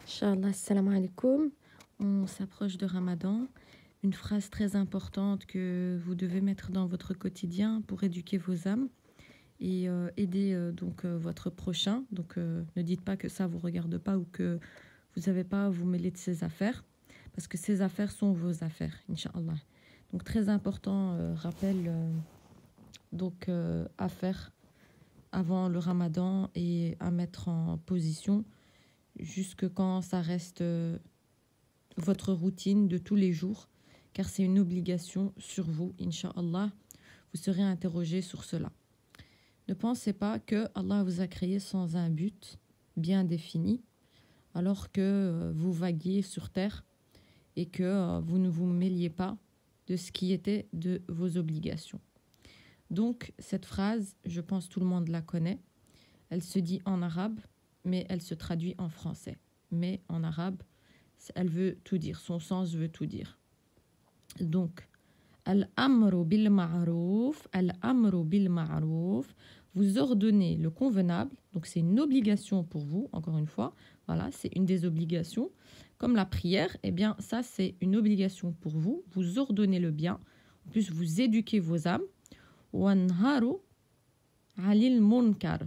Inch'Allah, salam alaikum. On s'approche de Ramadan. Une phrase très importante que vous devez mettre dans votre quotidien pour éduquer vos âmes et aider votre prochain. Donc ne dites pas que ça vous regarde pas ou que vous n'avez pas à vous mêler de ses affaires, parce que ses affaires sont vos affaires, Inch'Allah. Donc très important rappel à faire avant le Ramadan et à mettre en position jusque quand ça reste votre routine de tous les jours, car c'est une obligation sur vous, Inch'Allah. Vous serez interrogé sur cela. Ne pensez pas que Allah vous a créé sans un but bien défini, alors que vous vaguiez sur terre et que vous ne vous mêliez pas de ce qui était de vos obligations. Donc, cette phrase, je pense tout le monde la connaît. Elle se dit en arabe, mais elle se traduit en français. Mais en arabe, elle veut tout dire. Son sens veut tout dire. Donc, al-amru bil ma'rouf, al-amru bil ma'rouf, vous ordonnez le convenable. Donc, c'est une obligation pour vous, encore une fois. Voilà, c'est une des obligations. Comme la prière, eh bien, ça, c'est une obligation pour vous. Vous ordonnez le bien. En plus, vous éduquez vos âmes. Wanharu alil munkar.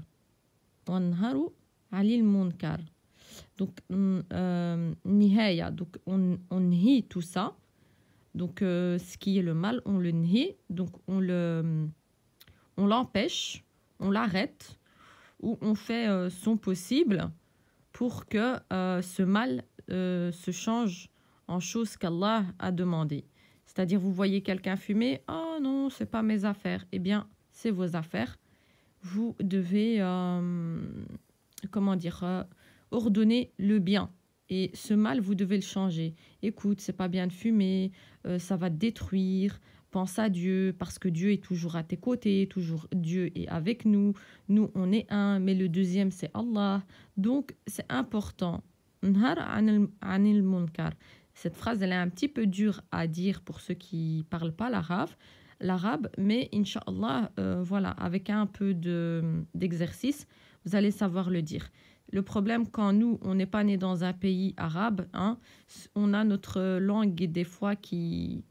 Wanharu alil munkar. Donc, nihaya, donc on nie tout ça. Donc, ce qui est le mal, on le nie. Donc, on l'empêche, on l'arrête, ou on fait son possible pour que ce mal se change en chose qu'Allah a demandé. C'est-à-dire, vous voyez quelqu'un fumer, oh non, c'est pas mes affaires. Eh bien, c'est vos affaires. Vous devez, ordonner le bien. Et ce mal, vous devez le changer. Écoute, c'est pas bien de fumer, ça va te détruire. Pense à Dieu, parce que Dieu est toujours à tes côtés, toujours Dieu est avec nous. Nous, on est un, mais le deuxième, c'est Allah. Donc, c'est important. Cette phrase, elle est un petit peu dure à dire pour ceux qui ne parlent pas l'arabe, mais Inch'Allah, voilà, avec un peu d'exercice, vous allez savoir le dire. Le problème, quand nous, on n'est pas né dans un pays arabe, hein, on a notre langue des fois qui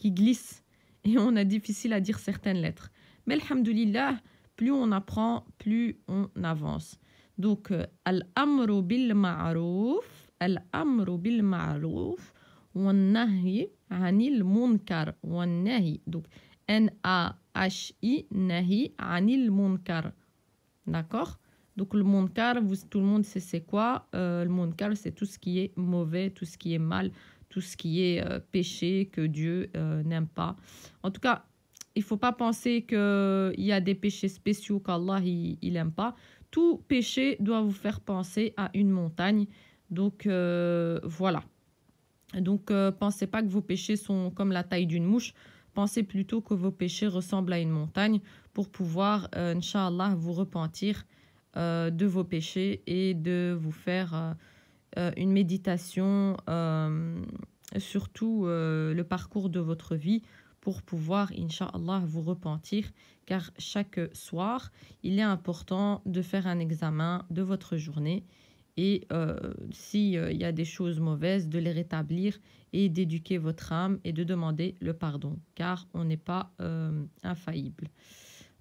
glisse et on a difficile à dire certaines lettres. Mais alhamdoulilah, plus on apprend, plus on avance. Donc, al-amru bil ma'rouf, al-amru bil ma'rouf, wa-nahi anil munkar, wa-nahi. Donc, N-A-H-I, nahi anil munkar. D'accord? Donc, le munkar, tout le monde sait c'est quoi. Le munkar, c'est tout ce qui est mauvais, tout ce qui est mal, tout ce qui est péché que Dieu n'aime pas. En tout cas, il ne faut pas penser qu'il y a des péchés spéciaux qu'Allah il n'aime pas. Tout péché doit vous faire penser à une montagne. Donc, voilà. Donc, pensez pas que vos péchés sont comme la taille d'une mouche. Pensez plutôt que vos péchés ressemblent à une montagne pour pouvoir, Inch'Allah, vous repentir de vos péchés et de vous faire une méditation sur tout le parcours de votre vie pour pouvoir, Inch'Allah, vous repentir. Car chaque soir, il est important de faire un examen de votre journée et s'il y a des choses mauvaises, de les rétablir et d'éduquer votre âme et de demander le pardon, car on n'est pas infaillible.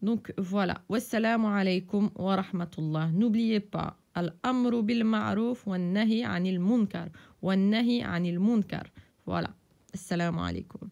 Donc voilà. Wassalamu alaikum wa rahmatullah. N'oubliez pas, al-amru bil ma'rouf wa nahi anil munkar. Wa nahi anil munkar. Voilà. Assalamu alaikum.